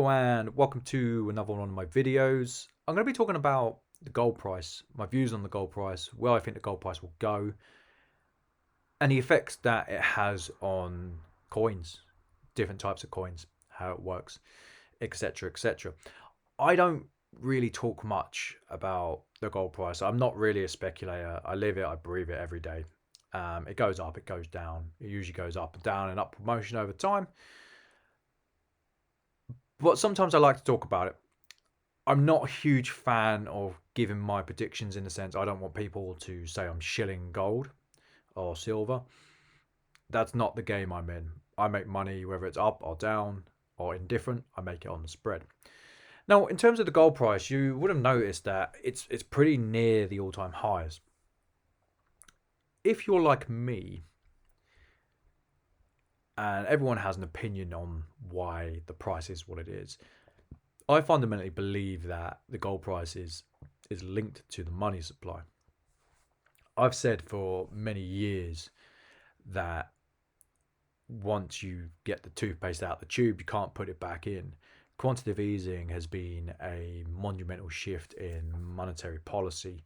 Hello and welcome to another one of my videos. I'm going to be talking about the gold price, my views on the gold price, where I think the gold price will go, and the effects that it has on coins, different types of coins, how it works, etc. etc. I don't really talk much about the gold price. I'm not really a speculator. I live it, I breathe it every day. It goes up, it goes down. It usually goes up and down and upward motion over time. But sometimes I like to talk about it. I'm not a huge fan of giving my predictions in the sense I don't want people to say I'm shilling gold or silver. That's not the game I'm in. I make money whether it's up or down or indifferent. I make it on the spread. Now, in terms of the gold price, you would have noticed that it's pretty near the all-time highs. If you're like me, and everyone has an opinion on why the price is what it is, I fundamentally believe that the gold price is linked to the money supply. I've said for many years that once you get the toothpaste out the tube, you can't put it back in. Quantitative easing has been a monumental shift in monetary policy.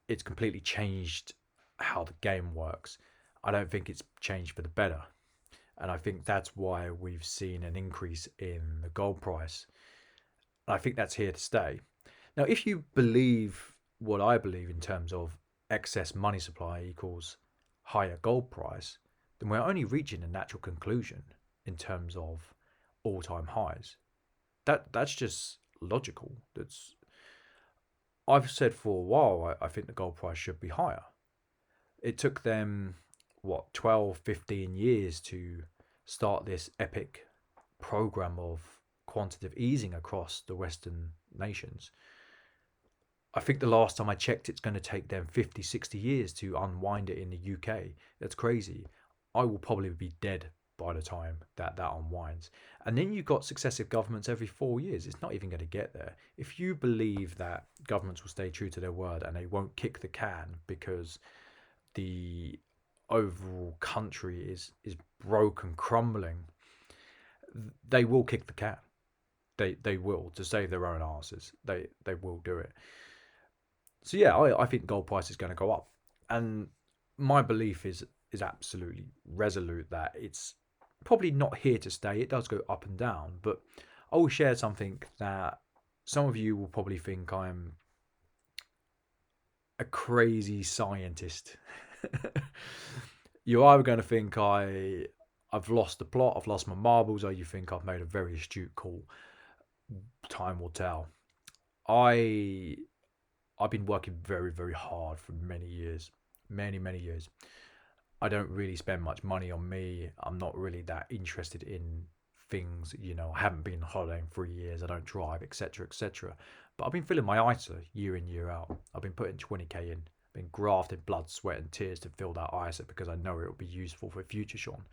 It's completely changed how the game works. I don't think it's changed for the better. And I think that's why we've seen an increase in the gold price. I think that's here to stay. Now, if you believe what I believe in terms of excess money supply equals higher gold price, then we're only reaching a natural conclusion in terms of all-time highs. That's just logical. I've said for a while I think the gold price should be higher. It took them 12, 15 years to start this epic program of quantitative easing across the Western nations. I think the last time I checked, it's going to take them 50, 60 years to unwind it in the UK. That's crazy. I will probably be dead by the time that unwinds. And then you've got successive governments every 4 years. It's not even going to get there. If you believe that governments will stay true to their word and they won't kick the can because the overall country is broke and crumbling, they will kick the can. They will, to save their own asses. They will do it. So yeah, I think gold price is going to go up, and my belief is absolutely resolute that it's probably not here to stay. It does go up and down, but I will share something that some of you will probably think I'm a crazy scientist. You're either going to think I've lost the plot, I've lost my marbles, or you think I've made a very astute call. Time will tell. I've been working very, very hard for many years. Many years. I don't really spend much money on me. I'm not really that interested in things, I haven't been on holiday in 3 years. I don't drive, etc., etc. But I've been filling my ISA year in, year out. I've been putting 20k in, been grafting blood, sweat, and tears to fill that ISA because I know it will be useful for future, Sean.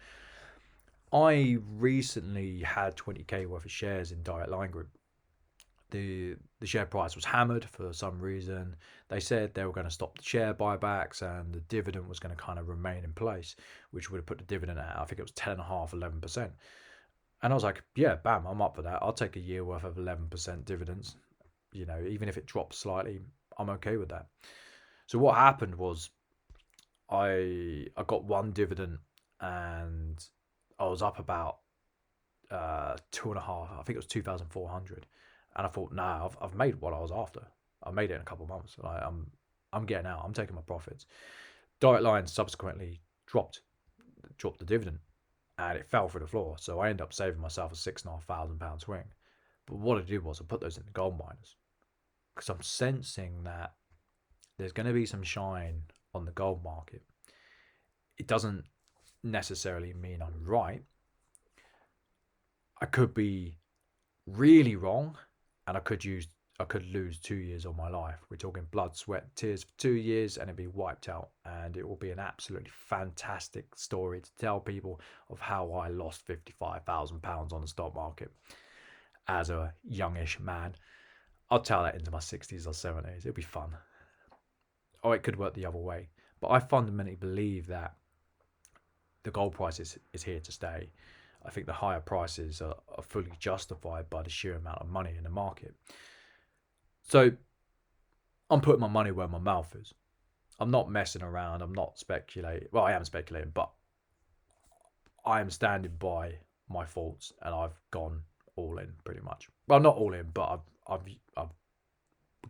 I recently had 20k worth of shares in Direct Line Group. The share price was hammered for some reason. They said they were going to stop the share buybacks and the dividend was going to kind of remain in place, which would have put the dividend at, I think it was 10.5%, 11%. And I was like, yeah, bam, I'm up for that. I'll take a year worth of 11% dividends. Even if it drops slightly, I'm okay with that. So what happened was I got one dividend and I was up about 2.5. I think it was 2,400. And I thought, nah, I've made what I was after. I made it in a couple of months. I'm getting out. I'm taking my profits. Direct Line subsequently dropped the dividend, and it fell through the floor. So I ended up saving myself a £6,500 swing. But what I did was I put those in the gold miners because I'm sensing that there's going to be some shine on the gold market. It doesn't necessarily mean I'm right. I could be really wrong. And I could lose 2 years of my life. We're talking blood, sweat, tears for 2 years, and it'd be wiped out. And it will be an absolutely fantastic story to tell people of how I lost £55,000 on the stock market as a youngish man. I'll tell that into my 60s or 70s. It'll be fun. Or it could work the other way. But I fundamentally believe that the gold price is here to stay. I think the higher prices are fully justified by the sheer amount of money in the market. So I'm putting my money where my mouth is. I'm not messing around. I'm not speculating. Well, I am speculating, but I am standing by my thoughts, and I've gone all in pretty much. Well, not all in, but I've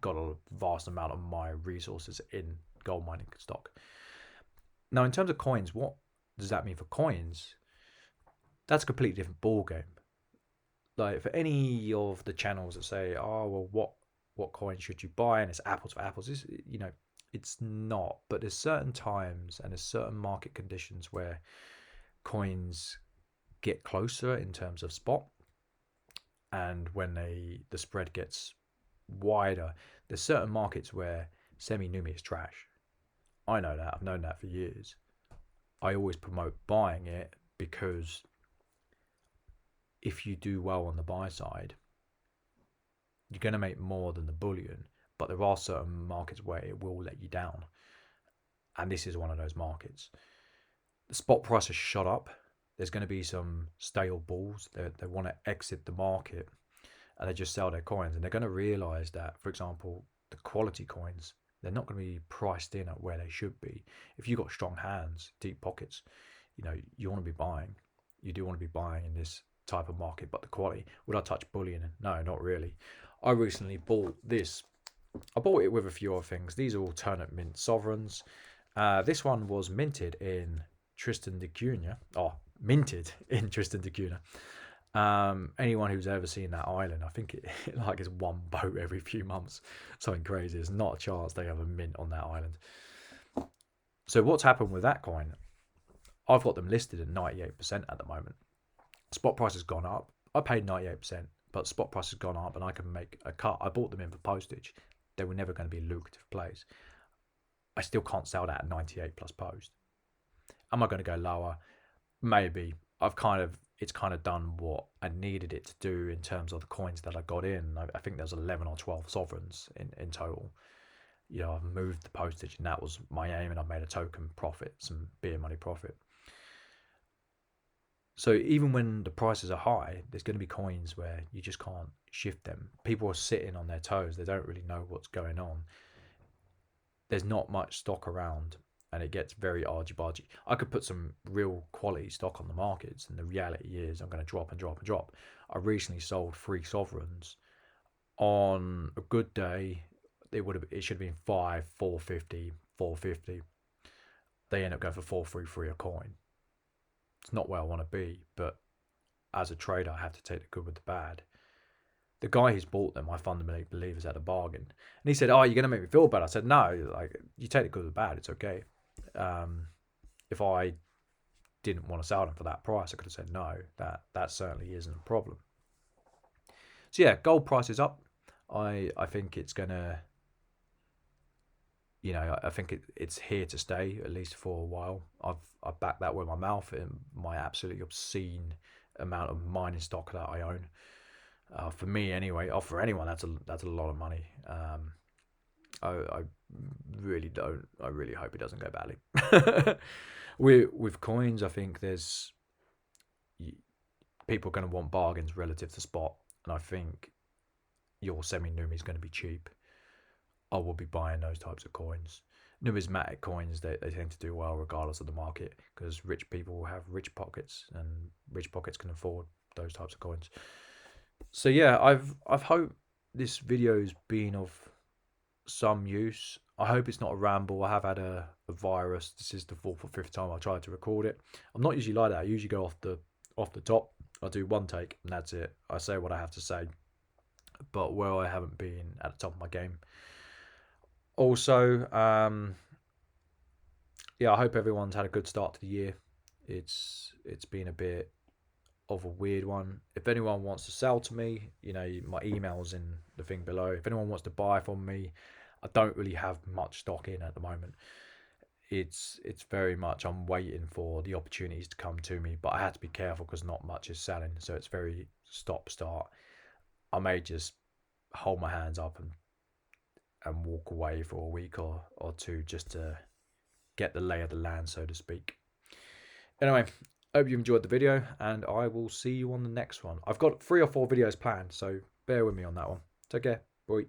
got a vast amount of my resources in gold mining stock. Now, in terms of coins, what does that mean for coins? That's a completely different ball game. Like for any of the channels that say, "Oh, well, what coin should you buy?" and it's apples for apples, it's not. But there's certain times and there's certain market conditions where coins get closer in terms of spot, and when the spread gets wider, there's certain markets where semi-numi is trash. I know that. I've known that for years. I always promote buying it because if you do well on the buy side, you're going to make more than the bullion, but there are certain markets where it will let you down. And this is one of those markets. The spot price has shot up. There's going to be some stale balls. They want to exit the market and they just sell their coins. And they're going to realize that, for example, the quality coins, they're not going to be priced in at where they should be. If you've got strong hands, deep pockets, you want to be buying. You do want to be buying in this type of market, but the quality. Would I touch bullion? No, not really. I recently bought this. I bought it with a few other things. These are alternate mint sovereigns. This one was minted in Tristan da Cunha. Oh, minted in Tristan da Cunha. Anyone who's ever seen that island, I think it like is one boat every few months. Something crazy. There's not a chance they have a mint on that island. So what's happened with that coin? I've got them listed at 98% at the moment. Spot price has gone up. I paid 98%, but spot price has gone up and I can make a cut. I bought them in for postage. They were never going to be lucrative plays. I still can't sell that at 98 plus post. Am I going to go lower? Maybe. It's kind of done what I needed it to do in terms of the coins that I got in. I think there's 11 or 12 sovereigns in total. I've moved the postage and that was my aim, and I've made a token profit, some beer money profit. So even when the prices are high, there's going to be coins where you just can't shift them. People are sitting on their toes. They don't really know what's going on. There's not much stock around and it gets very argy-bargy. I could put some real quality stock on the markets, and the reality is I'm going to drop and drop and drop. I recently sold 3 sovereigns. On a good day, it should have been 5, 450, 450. They end up going for 433 a coin. It's not where I want to be, but as a trader, I have to take the good with the bad. The guy who's bought them, I fundamentally believe, is at a bargain. And he said, "Oh, you're going to make me feel bad." I said, "No, like, you take the good with the bad. It's okay." If I didn't want to sell them for that price, I could have said no. That certainly isn't a problem. So yeah, gold price is up. I think it's gonna, I think it's here to stay, at least for a while. I've backed that with my mouth and my absolutely obscene amount of mining stock that I own. For me anyway, or for anyone, that's a lot of money. I really don't. I really hope it doesn't go badly. With coins, I think there's people are going to want bargains relative to spot, and I think your semi-numi is going to be cheap. I will be buying those types of coins. Numismatic coins, they tend to do well regardless of the market, because rich people have rich pockets, and rich pockets can afford those types of coins. So yeah, I've hoped this video's been of some use. I hope it's not a ramble. I have had a virus. This is the 4th or 5th time I tried to record it. I'm not usually like that. I usually go off the top. I do one take and that's it. I say what I have to say. But where I haven't been at the top of my game. Also, yeah, I hope everyone's had a good start to the year. It's been a bit of a weird one. If anyone wants to sell to me, my email's in the thing below. If anyone wants to buy from me, I don't really have much stock in at the moment. It's very much I'm waiting for the opportunities to come to me, but I had to be careful because not much is selling, so it's very stop start. I may just hold my hands up and walk away for a week or two just to get the lay of the land, so to speak. Anyway, Hope you enjoyed the video, and I will see you on the next one. I've got 3 or 4 videos planned, so bear with me on that one. Take care. Bye.